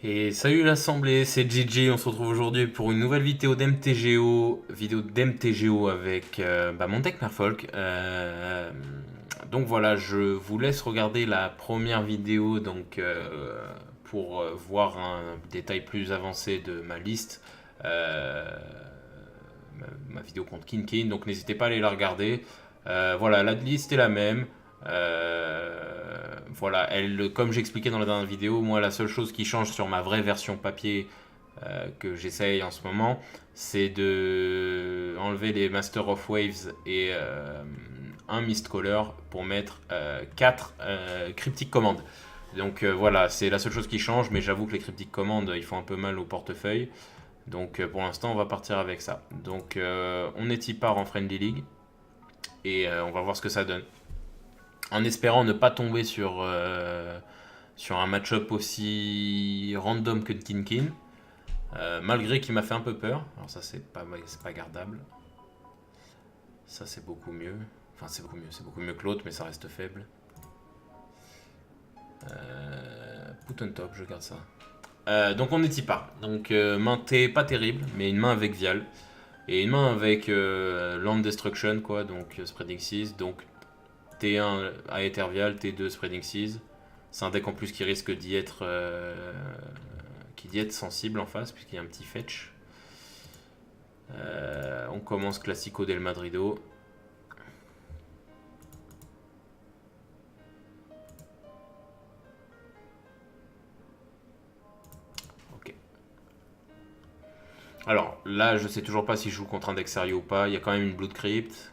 Et salut l'assemblée, c'est Gigi, on se retrouve aujourd'hui pour une nouvelle vidéo d'MTGO avec mon deck Merfolk. Donc voilà, je vous laisse regarder la première vidéo pour voir un détail plus avancé de ma liste, euh, ma vidéo contre Kinkin, donc n'hésitez pas à aller la regarder. Voilà, la liste est la même. Voilà, comme j'expliquais dans la dernière vidéo, moi la seule chose qui change sur ma vraie version papier que j'essaye en ce moment, c'est de enlever les Master of Waves et un Mistcaller pour mettre 4 Cryptic Commands. Donc voilà, c'est la seule chose qui change, mais j'avoue que les Cryptic Commands, ils font un peu mal au portefeuille. Donc pour l'instant, on va partir avec ça. Donc on est part en Friendly League et on va voir ce que ça donne. En espérant ne pas tomber sur un match-up aussi random que de Kinkin. Malgré qu'il m'a fait un peu peur. Alors ça c'est pas gardable. Ça c'est beaucoup mieux. Enfin c'est beaucoup mieux que l'autre, mais ça reste faible. Put on top, je garde ça. Donc on est pas. Donc main T pas terrible, mais une main avec Vial. Et une main avec Land Destruction, quoi, donc Spreading Seas. Donc T1 à Ethervial, T2 Spreading Seas. C'est un deck en plus qui risque d'y être sensible en face, puisqu'il y a un petit fetch. On commence Classico del Madrido. Ok. Alors là, je sais toujours pas si je joue contre un deck sérieux ou pas. Il y a quand même une Blood Crypt.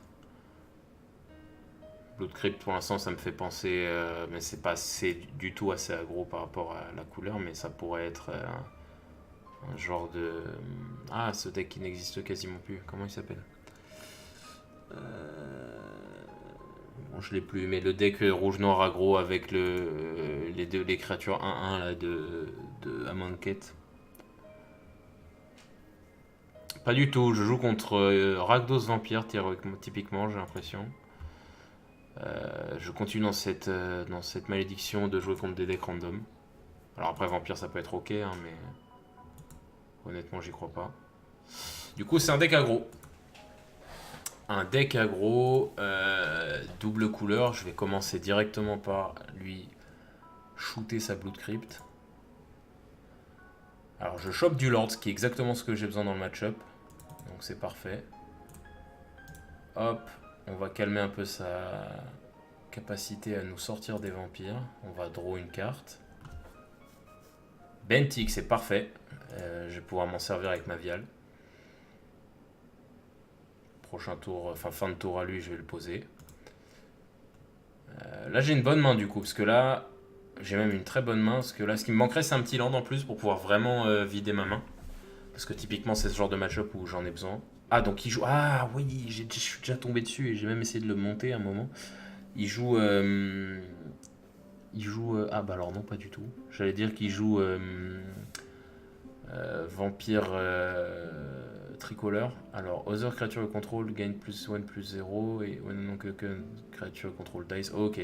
Blood Crypt pour l'instant ça me fait penser, mais c'est pas du tout assez aggro par rapport à la couleur, mais ça pourrait être un genre de... Ah, ce deck qui n'existe quasiment plus, comment il s'appelle? Bon, je l'ai plus, mais le deck rouge-noir aggro avec les créatures 1-1 là, de Amonkhet. Pas du tout, je joue contre Rakdos Vampire typiquement, j'ai l'impression. Je continue dans cette malédiction de jouer contre des decks random. Alors après Vampire ça peut être ok, hein, mais honnêtement j'y crois pas. Du coup c'est un deck aggro. Un deck aggro, double couleur. Je vais commencer directement par lui shooter sa Blood Crypt. Alors je chope du Lord, ce qui est exactement ce que j'ai besoin dans le match-up. Donc c'est parfait. Hop, on va calmer un peu sa capacité à nous sortir des vampires. On va draw une carte. Bentic, c'est parfait. Je vais pouvoir m'en servir avec ma Vial. Prochain tour, enfin fin de tour à lui, je vais le poser. Là j'ai une bonne main du coup, parce que là j'ai même une très bonne main, parce que là ce qui me manquerait c'est un petit land en plus pour pouvoir vraiment vider ma main. Parce que typiquement c'est ce genre de match-up où j'en ai besoin. Ah donc il joue... Ah oui, je suis déjà tombé dessus et j'ai même essayé de le monter à un moment. Il joue... ah bah alors non pas du tout. J'allais dire qu'il joue Vampire Tricolore. Alors, Other Creature Control gain plus 1 plus 0 et when non que Creature Control dice. Ok.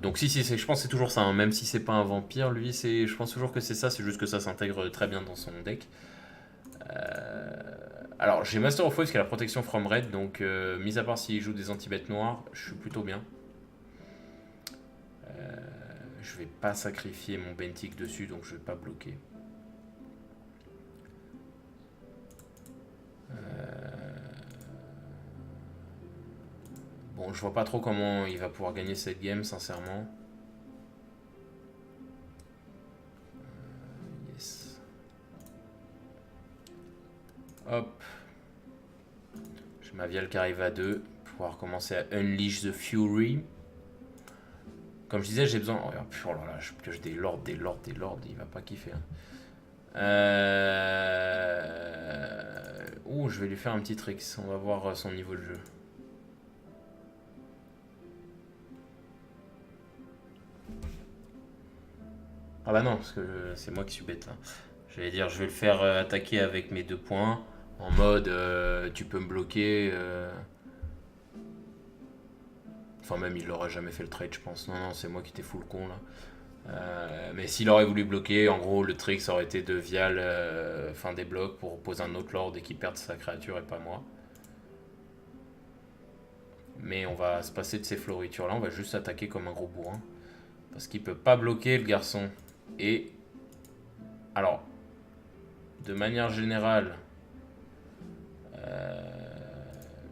Donc si, je pense que c'est toujours ça, hein. Même si c'est pas un vampire, lui, je pense toujours que c'est ça, c'est juste que ça s'intègre très bien dans son deck. Alors j'ai Master of Waves qui a la protection from red, donc mis à part s'il joue des anti-bêtes noirs, je suis plutôt bien. Je vais pas sacrifier mon Bentic dessus, donc je vais pas bloquer. Bon, je vois pas trop comment il va pouvoir gagner cette game, sincèrement. Yes. Hop. J'ai ma Vial qui arrive à 2. Pouvoir commencer à Unleash the Fury. Comme je disais, j'ai besoin... Oh là là, je pioche des lords, il va pas kiffer. Hein. Ouh, je vais lui faire un petit trick. On va voir son niveau de jeu. Ah bah non, parce que c'est moi qui suis bête là. J'allais dire, je vais le faire attaquer avec mes 2 points. En mode, tu peux me bloquer. Enfin, même il n'aurait jamais fait le trade, je pense. Non, non, c'est moi qui étais full con là. Mais s'il aurait voulu bloquer, en gros, le trick ça aurait été de vial fin des blocs pour poser un autre lord et qu'il perde sa créature et pas moi. Mais on va se passer de ces floritures là, on va juste attaquer comme un gros bourrin. Parce qu'il peut pas bloquer le garçon. Et alors, de manière générale,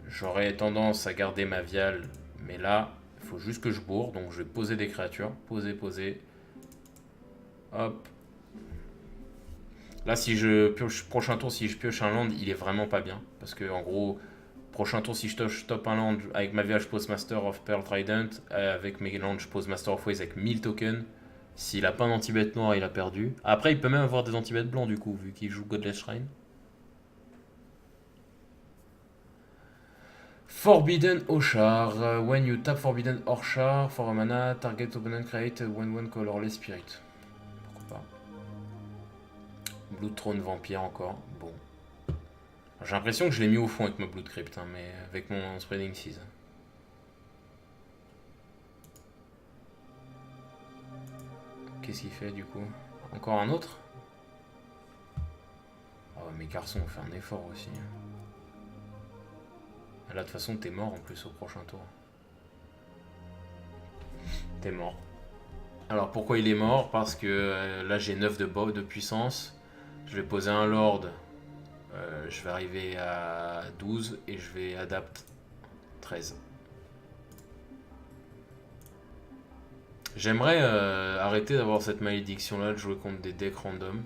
j'aurais tendance à garder ma viale. Mais là, il faut juste que je bourre. Donc je vais poser des créatures. Poser. Hop. Là, si je pioche, prochain tour, si je pioche un land, il est vraiment pas bien. Parce que, en gros, prochain tour, si je top un land, avec ma viale, je pose Master of Pearl Trident. Avec mes lands, je pose Master of Ways avec 1000 tokens. S'il a pas un anti-bet noir, il a perdu. Après, il peut même avoir des anti-bet blancs, du coup, vu qu'il joue Godless Shrine. Forbidden Oshar. When you tap Forbidden Oshar for a mana, target opponent create a 1/1 colorless spirit. Pourquoi pas. Blood Throne Vampire encore. Bon. J'ai l'impression que je l'ai mis au fond avec ma Blood Crypt, hein, mais avec mon Spreading Seas. Qu'est-ce qu'il fait du coup? Encore un autre? Oh, mes garçons ont fait un effort aussi. Là, de toute façon, t'es mort en plus au prochain tour. T'es mort. Alors, pourquoi il est mort? Parce que là, j'ai 9 de puissance. Je vais poser un Lord. Je vais arriver à 12 et je vais adapt 13. J'aimerais arrêter d'avoir cette malédiction là de jouer contre des decks random.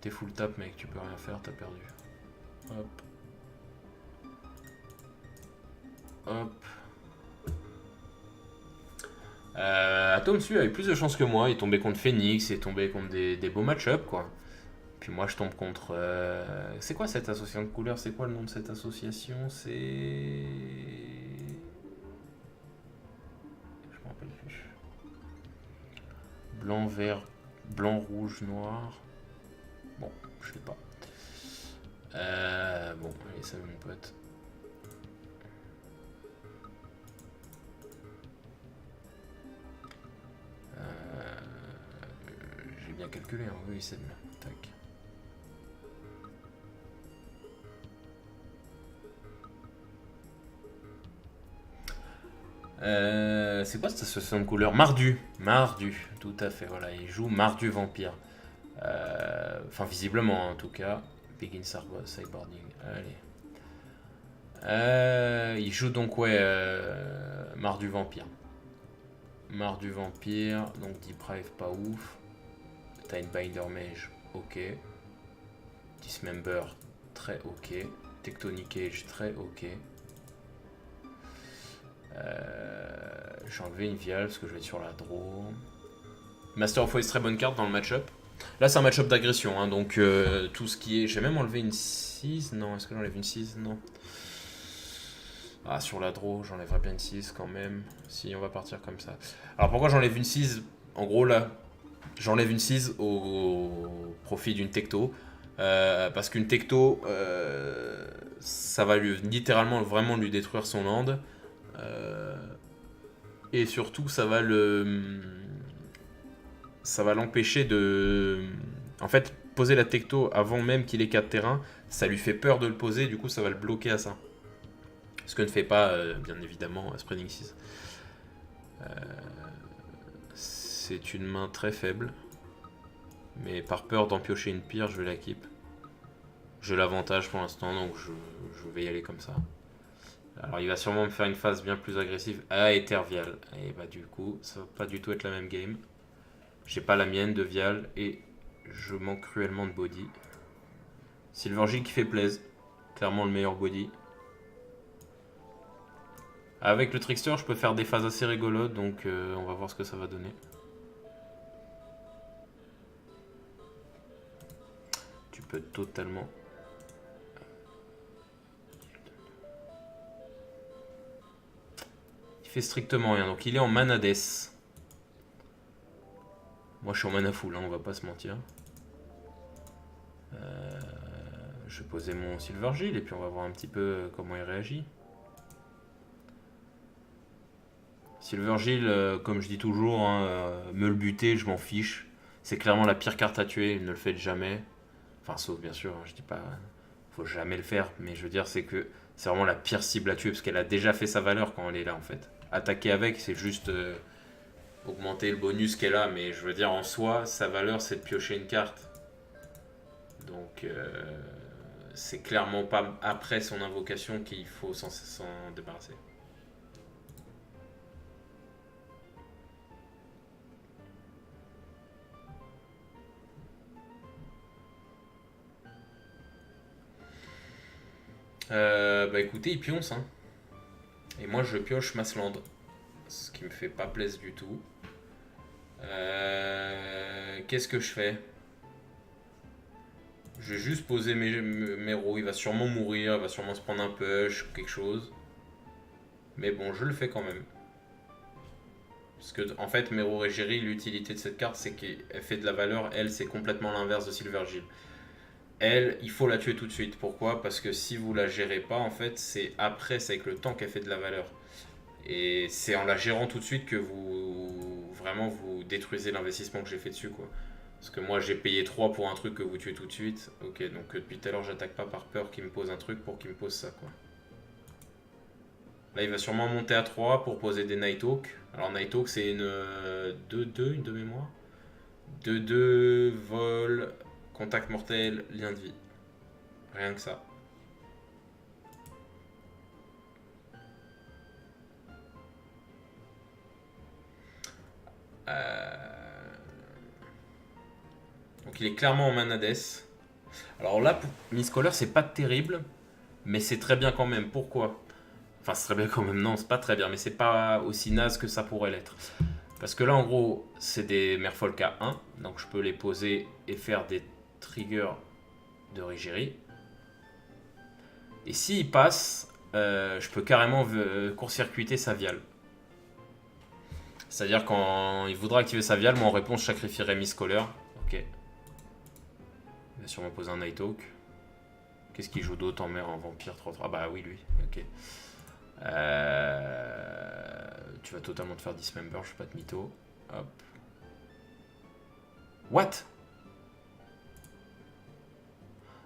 T'es full tap mec, tu peux rien faire, t'as perdu. Hop. Hop. Atom celui avait plus de chance que moi, il tombait contre Phoenix, il tombait contre des beaux match-up quoi. Puis moi je tombe contre... C'est quoi cette association de couleurs? C'est quoi le nom de cette association? C'est... Je me rappelle plus. Blanc, vert, blanc, rouge, noir. Bon, je sais pas. Bon, allez, salut mon pote. J'ai bien calculé, hein. Oui, c'est bien. Tac. C'est quoi cette association de couleurs? Mardu, tout à fait, voilà, il joue Mardu Vampire. Enfin, visiblement, en tout cas. Begin Sideboarding, allez. Il joue donc, ouais, Mardu Vampire. Mardu Vampire, donc Deprive, pas ouf. Tidebinder Mage, ok. Dismember, très ok. Tectonic Age, très ok. J'ai enlevé une viale parce que je vais être sur la draw. Master of Ways, très bonne carte dans le match-up. Là, c'est un match-up d'agression, hein, donc tout ce qui est. J'ai même enlevé une 6. Non, est-ce que j'enlève une 6? Non. Ah, sur la draw, j'enlèverais bien une 6 quand même. Si, on va partir comme ça. Alors, pourquoi j'enlève une 6? En gros, là, j'enlève une 6 au profit d'une Tecto. Parce qu'une Tecto, ça va lui, littéralement vraiment lui détruire son land. Et surtout, ça va l'empêcher de... En fait, poser la Tecto avant même qu'il ait 4 terrains, ça lui fait peur de le poser, du coup ça va le bloquer à ça. Ce que ne fait pas, bien évidemment, Spreading Seas. C'est une main très faible. Mais par peur d'en piocher une pire, je vais la keep. J'ai l'avantage pour l'instant, donc je vais y aller comme ça. Alors il va sûrement me faire une phase bien plus agressive. Ah, Ethervial. Et bah du coup, ça va pas du tout être la même game. J'ai pas la mienne de Vial et je manque cruellement de body. Silvergill qui fait plaise. Clairement le meilleur body. Avec le Trickster, je peux faire des phases assez rigolotes, donc on va voir ce que ça va donner. Tu peux totalement... Il fait strictement rien, donc il est en mana death. Moi je suis en mana full, hein, on va pas se mentir. Je vais poser mon Silvergill et puis on va voir un petit peu comment il réagit. Silvergill, comme je dis toujours, hein, me le buter, je m'en fiche. C'est clairement la pire carte à tuer, ne le faites jamais. Enfin, sauf bien sûr, hein, je dis pas, faut jamais le faire, mais je veux dire, c'est que c'est vraiment la pire cible à tuer parce qu'elle a déjà fait sa valeur quand elle est là en fait. Attaquer avec, c'est juste augmenter le bonus qu'elle a, mais je veux dire, en soi, sa valeur c'est de piocher une carte. Donc, c'est clairement pas après son invocation qu'il faut s'en débarrasser. Bah écoutez, il pionce, hein. Et moi je pioche Masland. Ce qui me fait pas plaisir du tout. Qu'est-ce que je fais? Je vais juste poser mes roues. Il va sûrement mourir, il va sûrement se prendre un push ou quelque chose. Mais bon, je le fais quand même. Parce que en fait, Mero Regiri, l'utilité de cette carte, c'est qu'elle fait de la valeur. Elle, c'est complètement l'inverse de Silvergill. Elle, il faut la tuer tout de suite. Pourquoi? Parce que si vous la gérez pas, en fait, c'est après, c'est avec le temps qu'elle fait de la valeur. Et c'est en la gérant tout de suite que vous vraiment vous détruisez l'investissement que j'ai fait dessus, quoi. Parce que moi j'ai payé 3 pour un truc que vous tuez tout de suite. Ok, donc depuis tout à l'heure j'attaque pas par peur qu'il me pose un truc pour qu'il me pose ça, quoi. Là il va sûrement monter à 3 pour poser des Nighthawk. Alors Nighthawk c'est une 2-2, une de mémoire. 2-2, vol, contact mortel, lien de vie. Rien que ça. Donc il est clairement en manades. Alors là, pour Miss Collar, c'est pas terrible, mais c'est très bien quand même. Pourquoi? Enfin, c'est très bien quand même, non, c'est pas très bien, mais c'est pas aussi naze que ça pourrait l'être. Parce que là, en gros, c'est des Merfolk à 1, donc je peux les poser et faire des triggers de Rigiri. Et s'il passe, je peux carrément court-circuiter sa viale. C'est-à-dire quand il voudra activer sa viale, moi en réponse, je sacrifierai Miss Collar. Ok. Il va sûrement poser un Nighthawk. Qu'est-ce qu'il joue d'autre en mer en vampire 3-3? Ah bah oui, lui. Ok. Tu vas totalement te faire dismember, je suis pas de mytho. Hop. What?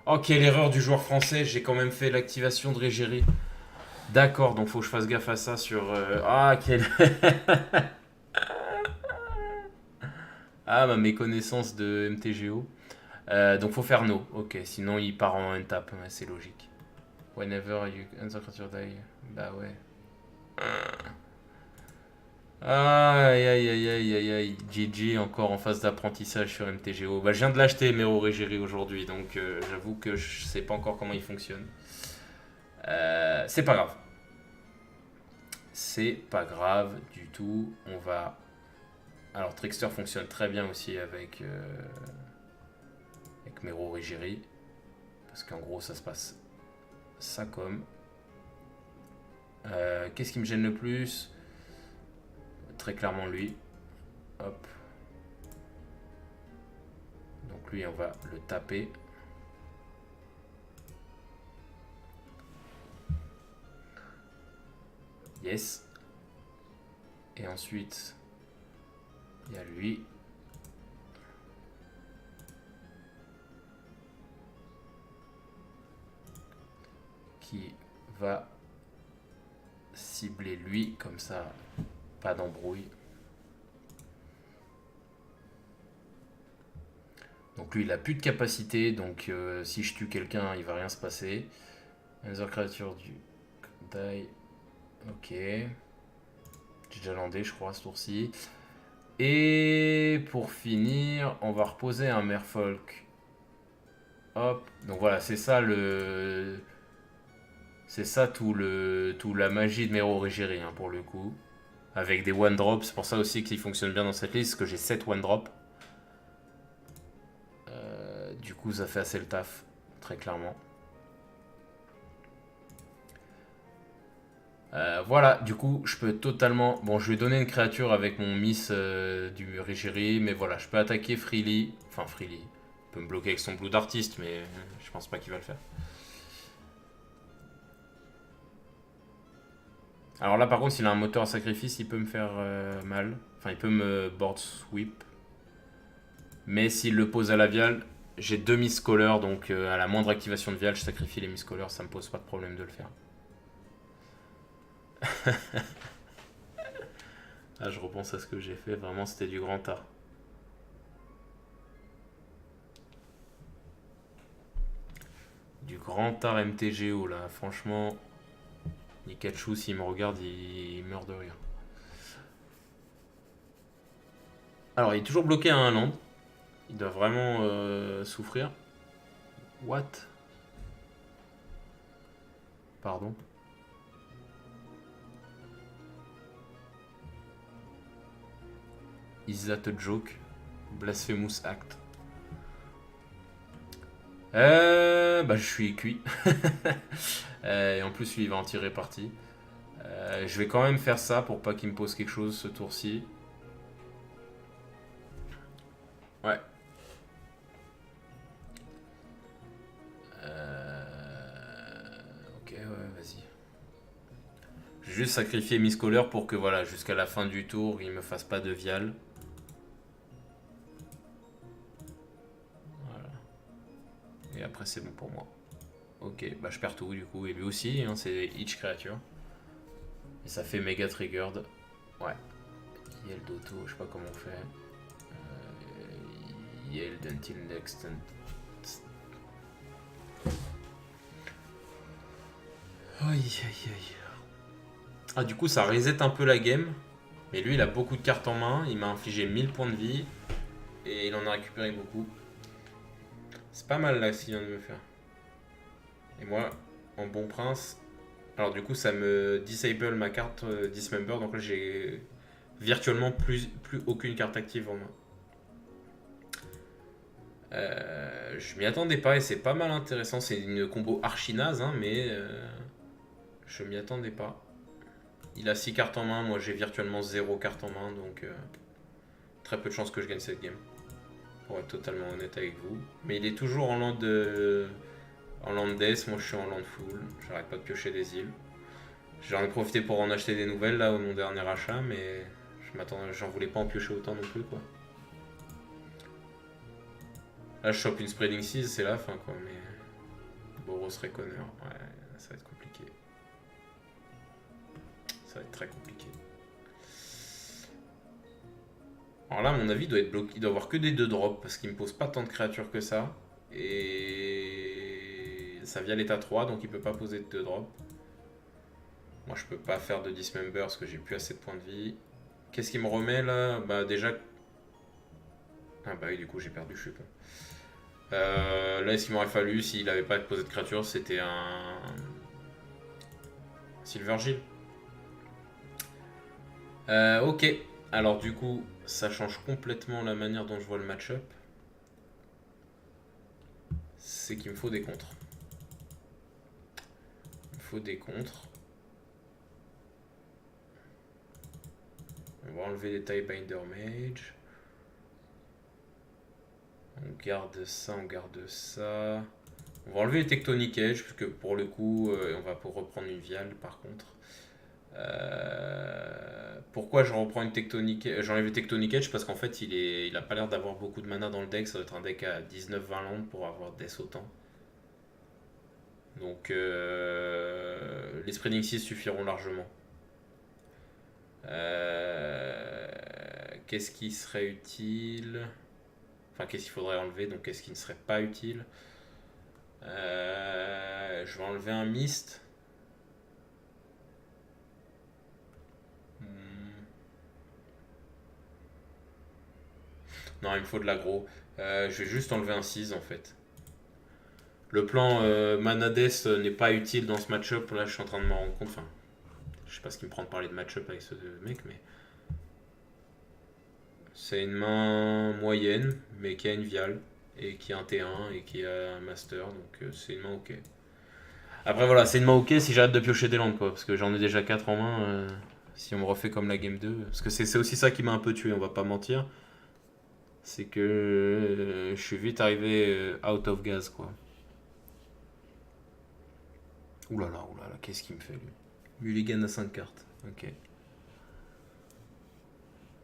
Oh, quelle erreur du joueur français. J'ai quand même fait l'activation de Régérie. D'accord, donc faut que je fasse gaffe à ça sur... Ah, quelle... ah, ma méconnaissance de MTGO. Donc faut faire no. Ok, sinon il part en un tap. Ouais, c'est logique. Whenever you enter your die. Bah ouais. Aïe aïe aïe aïe aïe aïe. GG encore en phase d'apprentissage sur MTGO. Bah je viens de l'acheter Mero Regiri aujourd'hui, donc j'avoue que je sais pas encore comment il fonctionne. C'est pas grave. C'est pas grave du tout. On va... Alors Trickster fonctionne très bien aussi avec Mero Regiri. Parce qu'en gros ça se passe ça comme... Qu'est-ce qui me gêne le plus? Très clairement lui. Hop. Donc lui on va le taper. Yes. Et ensuite il y a lui. Qui va cibler lui comme ça, pas d'embrouille. Donc lui il a plus de capacité, donc si je tue quelqu'un il va rien se passer. Another créature du die. Ok. J'ai déjà landé je crois ce tour-ci. Et pour finir, on va reposer un Merfolk. Hop. Donc voilà, c'est ça le... C'est ça tout la magie de Mero Regiri hein, pour le coup. Avec des one drops, c'est pour ça aussi qu'il fonctionne bien dans cette liste, parce que j'ai 7 one drops. Du coup ça fait assez le taf, très clairement. Voilà, du coup je peux totalement... Bon je vais donner une créature avec mon miss du Regiri, mais voilà, je peux attaquer Freely. Enfin Freely, il peut me bloquer avec son Blue d'artiste, mais je pense pas qu'il va le faire. Alors là, par contre, s'il a un moteur à sacrifice, il peut me faire mal. Enfin, il peut me board sweep. Mais s'il le pose à la viale, j'ai 2 miss callers, donc à la moindre activation de viale, je sacrifie les miss callers, ça me pose pas de problème de le faire. Ah, je repense à ce que j'ai fait, vraiment c'était du grand art. Du grand art MTGO là, franchement, Nikachu s'il me regarde, il meurt de rire. Alors il est toujours bloqué à un land, il doit vraiment souffrir. What? Pardon. Is that a joke? Blasphemous act. Bah je suis cuit. Et en plus lui il va en tirer parti. Je vais quand même faire ça pour pas qu'il me pose quelque chose ce tour-ci. Ouais. Ok, ouais, vas-y. Je vais juste sacrifier Miss Caller pour que voilà, jusqu'à la fin du tour, il me fasse pas de vial. Voilà. Et après c'est bon pour moi. Ok, bah je perds tout du coup. Et lui aussi, hein, c'est each creature. Et ça fait méga triggered. Ouais. Yield auto, je sais pas comment on fait. Yield until next. Aïe aïe aïe. Ah, du coup, ça reset un peu la game. Mais lui, il a beaucoup de cartes en main. Il m'a infligé 1000 points de vie. Et il en a récupéré beaucoup. C'est pas mal là ce qu'il vient de me faire. Et moi, en bon prince. Alors, du coup, ça me disable ma carte Dismember. Donc là, j'ai virtuellement plus aucune carte active en main. Je m'y attendais pas et c'est pas mal intéressant. C'est une combo archi naze, hein, mais je m'y attendais pas. Il a 6 cartes en main, moi j'ai virtuellement 0 carte en main, donc très peu de chances que je gagne cette game. Pour être totalement honnête avec vous. Mais il est toujours en land death, moi je suis en land full. J'arrête pas de piocher des îles. J'en ai profité pour en acheter des nouvelles là au mon dernier achat, mais j'en voulais pas en piocher autant non plus quoi. Là je chope une Spreading Seas, c'est la fin quoi, mais Boros Reckoner, ouais, ça va être compliqué. Ça va être très compliqué. Alors là, à mon avis, il doit être bloqué. Il doit avoir que des 2 drops parce qu'il me pose pas tant de créatures que ça. Et ça vient l'état 3, donc il peut pas poser de 2 drops. Moi, je peux pas faire de Dismember parce que j'ai plus assez de points de vie. Qu'est-ce qu'il me remet là? Bah, déjà. Ah, bah oui, du coup, j'ai perdu, je suis con. Là, ce qu'il m'aurait fallu s'il avait pas posé de créature, c'était un. Silvergill. Ok. Alors, du coup, ça change complètement la manière dont je vois le match-up. C'est qu'il me faut des contres. Il me faut des contres. On va enlever les Tiebinder Mage. On garde ça, on garde ça. On va enlever les Tectonic Edge, parce que pour le coup, on va pour reprendre une viale par contre. Pourquoi je reprends une Tectonic Edge? J'enlève les Tectonic Edge parce qu'en fait, il a pas l'air d'avoir beaucoup de mana dans le deck. Ça doit être un deck à 19-20 landes pour avoir Death autant. Donc, les Spreading Seas suffiront largement. Qu'est-ce qui serait utile? Enfin, qu'est-ce qu'il faudrait enlever? Donc, qu'est-ce qui ne serait pas utile? Je vais enlever un Mist. Non, il me faut de l'aggro. Je vais juste enlever un 6 en fait. Le plan Manades n'est pas utile dans ce match-up. Là, je suis en train de m'en rendre compte. Enfin, je sais pas ce qui me prend de parler de match-up avec ce mec, mais. C'est une main moyenne, mais qui a une viale, et qui a un T1, et qui a un master, donc c'est une main ok. Après voilà, c'est une main ok si j'arrête de piocher des landes, quoi, parce que j'en ai déjà 4 en main, si on me refait comme la game 2. Parce que c'est aussi ça qui m'a un peu tué, on va pas mentir. C'est que je suis vite arrivé out of gas, quoi. Oulala, qu'est-ce qu'il me fait lui? Mulligan à 5 cartes. Ok.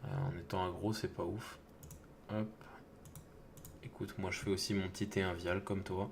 En étant aggro, c'est pas ouf. Hop. Écoute, moi je fais aussi mon petit T1 vial comme toi.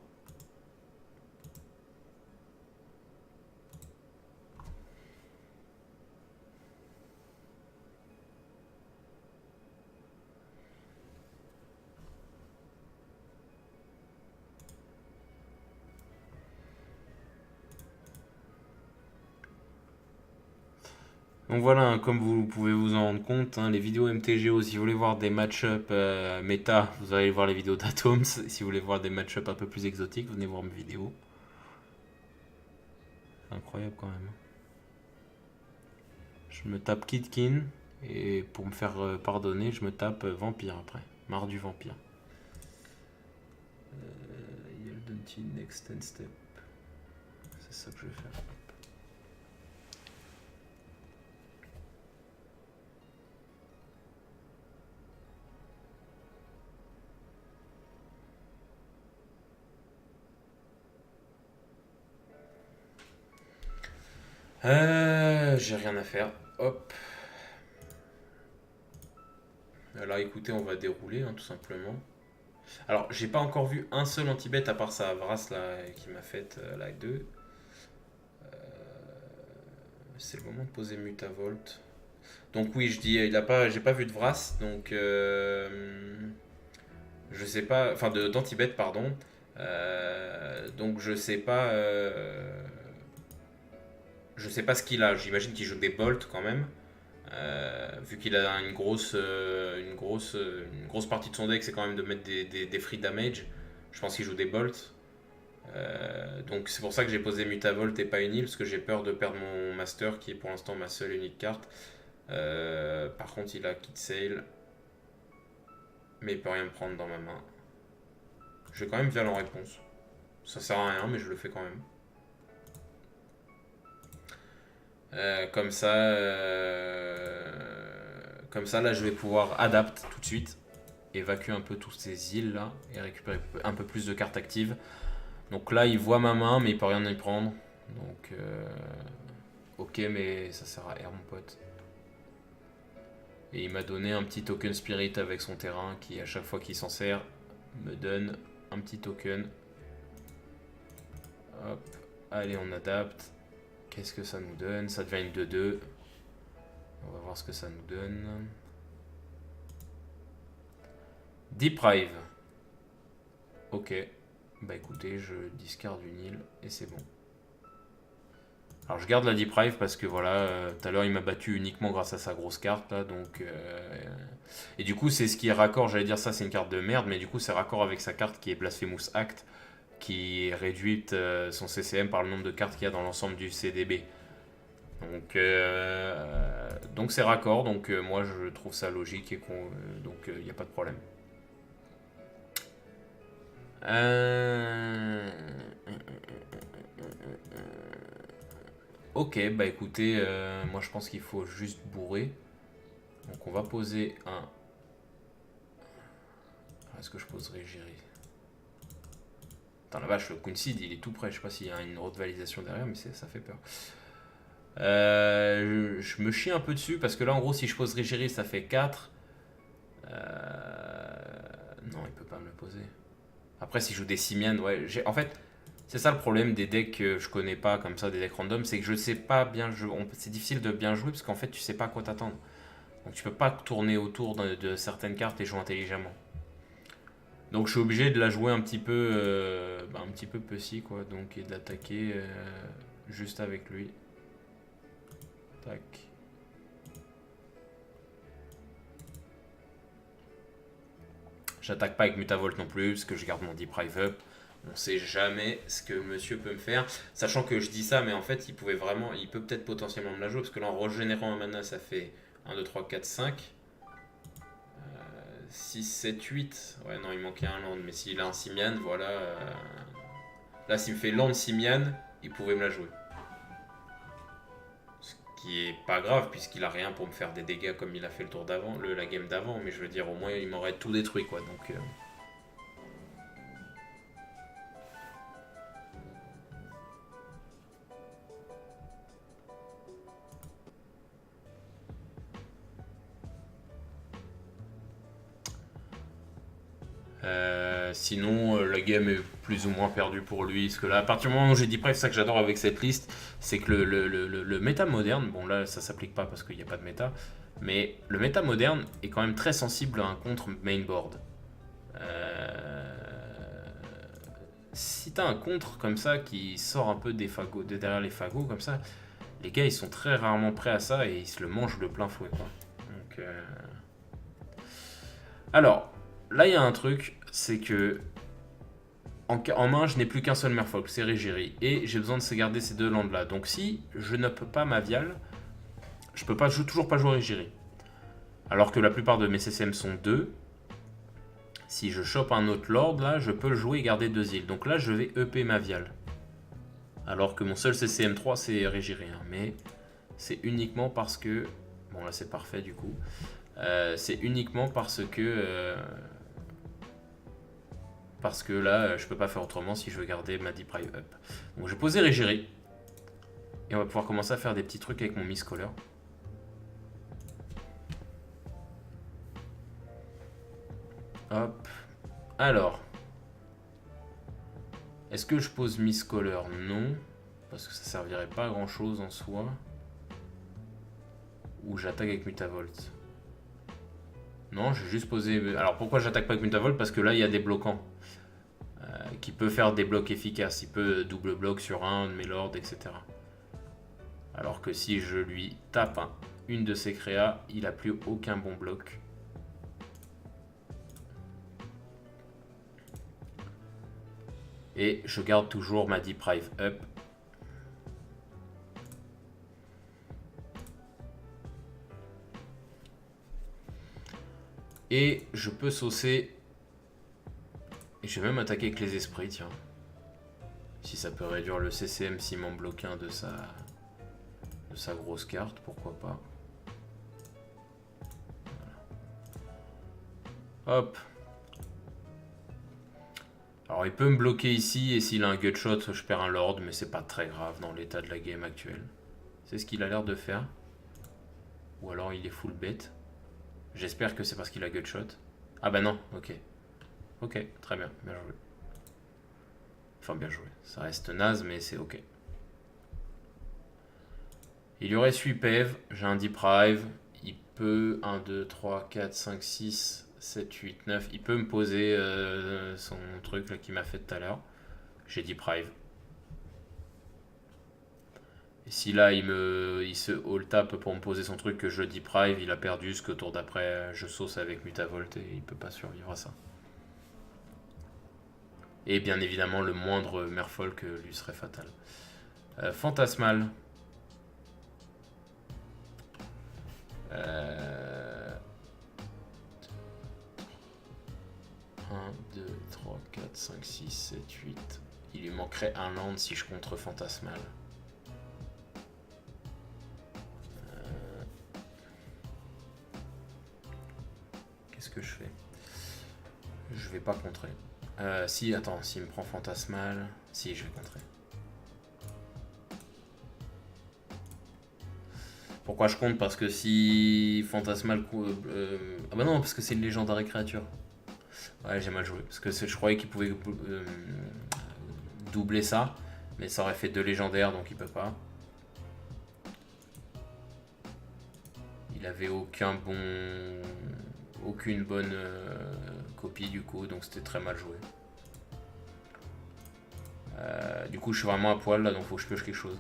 Donc voilà, hein, comme vous pouvez vous en rendre compte, hein, les vidéos MTGO, si vous voulez voir des match-up méta, vous allez voir les vidéos d'Atoms. Si vous voulez voir des match-up un peu plus exotiques, venez voir mes vidéos. C'est incroyable quand même. Je me tape Kitkin, et pour me faire pardonner, je me tape Vampire après. Marre du Vampire. Yeldenty Next 10 Step. C'est ça que je vais faire. J'ai rien à faire. Hop. Alors écoutez, on va dérouler hein, tout simplement. Alors j'ai pas encore vu un seul anti-bet à part sa Vras là qui m'a fait la 2. C'est le moment de poser Mutavolt. Donc oui, je dis, j'ai pas vu de Vras, donc je sais pas, enfin d'anti-bet pardon. Donc je sais pas ce qu'il a. J'imagine qu'il joue des bolts quand même. Vu qu'il a une grosse partie de son deck, c'est quand même de mettre des free damage. Je pense qu'il joue des bolts. Donc c'est pour ça que j'ai posé Mutavolt et pas une île, parce que j'ai peur de perdre mon master, qui est pour l'instant ma seule et unique carte. Par contre, il a Kit Sail, mais il peut rien me prendre dans ma main. Je vais quand même viol en réponse. Ça sert à rien, mais je le fais quand même. Comme ça, là, je vais pouvoir adapter tout de suite, évacuer un peu toutes ces îles là et récupérer un peu plus de cartes actives. Donc là, il voit ma main, mais il peut rien y prendre. Donc, ok, mais ça sert à R, mon pote. Et il m'a donné un petit token spirit avec son terrain qui, à chaque fois qu'il s'en sert, me donne un petit token. Hop, allez, on adapte. Qu'est-ce que ça nous donne? Ça devient une 2-2. On va voir ce que ça nous donne. Deprive. Ok. Bah écoutez, je discard une île et c'est bon. Alors je garde la Deprive parce que voilà, tout à l'heure il m'a battu uniquement grâce à sa grosse carte là, donc et du coup c'est ce qui est raccord, j'allais dire ça c'est une carte de merde, mais du coup c'est raccord avec sa carte qui est Blasphemous Act, qui réduit son CCM par le nombre de cartes qu'il y a dans l'ensemble du CDB. Donc c'est raccord, donc moi je trouve ça logique et donc il n'y a pas de problème. Ok, bah écoutez, moi je pense qu'il faut juste bourrer. Donc on va poser un. Est-ce que je poserai Géry? Putain la vache, le Queenseed il est tout près. Je sais pas s'il y a une autre validation derrière, mais ça fait peur. Je me chie un peu dessus parce que là en gros si je pose Régéry ça fait 4. Non il peut pas me le poser. Après s'il joue des Simian, ouais. En fait c'est ça le problème des decks que je connais pas comme ça, des decks random, c'est que je sais pas bien jouer. C'est difficile de bien jouer parce qu'en fait tu sais pas à quoi t'attendre. Donc tu peux pas tourner autour de certaines cartes et jouer intelligemment. Donc je suis obligé de la jouer un petit peu pussy quoi, donc et d'attaquer juste avec lui. Tac. J'attaque pas avec Mutavolt non plus, parce que je garde mon Deprive Up. On sait jamais ce que monsieur peut me faire. Sachant que je dis ça, mais en fait, il peut peut-être potentiellement me la jouer, parce que là, en régénérant un mana, ça fait 1, 2, 3, 4, 5. 6, 7, 8. Ouais, non, il manquait un land, mais s'il a un Simian, voilà. Là, s'il me fait land Simian, il pouvait me la jouer. Ce qui est pas grave, puisqu'il a rien pour me faire des dégâts comme il a fait le tour d'avant, la game d'avant, mais je veux dire, au moins, il m'aurait tout détruit, quoi. Donc. Sinon, la game est plus ou moins perdue pour lui. Parce que là, à partir du moment où j'ai dit bref, ça que j'adore avec cette liste, c'est que le méta moderne, bon là ça s'applique pas parce qu'il n'y a pas de méta, mais le méta moderne est quand même très sensible à un contre mainboard. Si t'as un contre comme ça qui sort un peu des fagots, de derrière les fagots comme ça, les gars ils sont très rarement prêts à ça et ils se le mangent de plein fouet quoi. Donc, alors, là il y a un truc, c'est que en main je n'ai plus qu'un seul Merfolk, c'est Régiri, et j'ai besoin de garder ces deux landes là. Donc si je ne peux pas ma Vial, je peux toujours pas jouer Régiri. Alors que la plupart de mes CCM sont 2. Si je chope un autre Lord, là, je peux le jouer et garder 2 îles. Donc là, je vais EP ma Vial. Alors que mon seul CCM 3, c'est Régiri. Mais c'est uniquement parce que... Bon, là, c'est parfait, du coup. C'est uniquement parce que... parce que là, je peux pas faire autrement si je veux garder ma Deep Drive Up. Donc, je vais poser Régiri. Et on va pouvoir commencer à faire des petits trucs avec mon Miss Caller. Hop. Alors. Est-ce que je pose Miss Caller? Non. Parce que ça servirait pas à grand chose en soi. Ou j'attaque avec Mutavolt. Non, j'ai juste posé... Alors pourquoi j'attaque pas avec Mutavolt? Parce que là il y a des bloquants. Qui peut faire des blocs efficaces. Il peut double bloc sur un de mes lords, etc. Alors que si je lui tape une de ses créas, il a plus aucun bon bloc. Et je garde toujours ma Deep Drive Up. Et je peux saucer. Et je vais même attaquer avec les esprits, tiens. Si ça peut réduire le CCM s'il m'en bloque un de sa grosse carte, pourquoi pas. Voilà. Hop. Alors il peut me bloquer ici et s'il a un gutshot, je perds un lord, mais c'est pas très grave dans l'état de la game actuelle. C'est ce qu'il a l'air de faire. Ou alors il est full bête. J'espère que c'est parce qu'il a gutshot. Ah bah non, ok. Ok, très bien, bien joué. Enfin bien joué, ça reste naze mais c'est ok. Il y aurait Sweepev, j'ai un Deep Drive, il peut 1, 2, 3, 4, 5, 6, 7, 8, 9, il peut me poser son truc là qu'il m'a fait tout à l'heure. J'ai Deep Drive. Et si là il se all tap pour me poser son truc que je Deep Drive, il a perdu, ce que tour d'après je sauce avec Mutavolt et il peut pas survivre à ça. Et bien évidemment le moindre Merfolk lui serait fatal. Fantasmal. 1, 2, 3, 4, 5, 6, 7, 8. Il lui manquerait un land si je contre Fantasmal. Qu'est-ce que je fais? Je vais pas contrer. Si, attends, s'il me prend Fantasmal... Si, je vais contrer. Pourquoi je compte? Parce que si Fantasmal... Ah bah non, parce que c'est une légendaire créature. Ouais, j'ai mal joué. Parce que je croyais qu'il pouvait doubler ça. Mais ça aurait fait 2 légendaires, donc il peut pas. Il avait aucune bonne copie du coup, donc c'était très mal joué. Du coup, je suis vraiment à poil là, donc faut que je pioche quelque chose.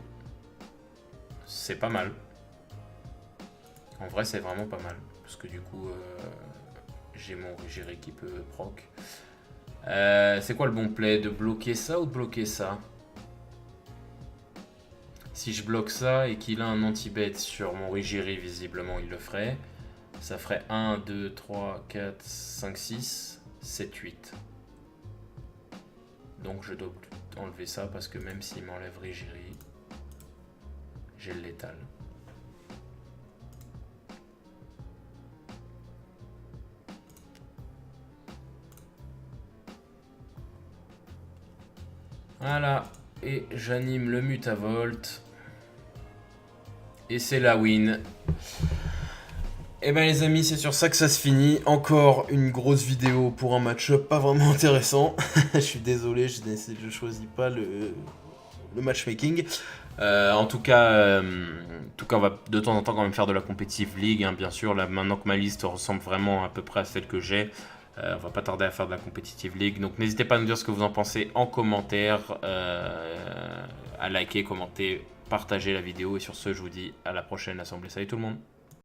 C'est pas mal. En vrai, c'est vraiment pas mal. Parce que du coup, j'ai mon Régiri qui peut proc. C'est quoi le bon play? De bloquer ça ou de bloquer ça? Si je bloque ça et qu'il a un anti-bet sur mon Régiri, visiblement il le ferait. Ça ferait 1, 2, 3, 4, 5, 6, 7, 8. Donc je dois enlever ça parce que même s'il m'enlève Régiri, j'ai le létal. Voilà, et j'anime le Mutavolt. Et c'est la win. Et ben les amis, c'est sur ça que ça se finit. Encore une grosse vidéo pour un match-up pas vraiment intéressant. Je suis désolé, je choisis pas le matchmaking. En tout cas, on va de temps en temps quand même faire de la competitive league, hein, bien sûr. Là, maintenant que ma liste ressemble vraiment à peu près à celle que j'ai, on va pas tarder à faire de la competitive league. Donc n'hésitez pas à nous dire ce que vous en pensez en commentaire, à liker, commenter, partager la vidéo. Et sur ce, je vous dis à la prochaine assemblée. Salut tout le monde.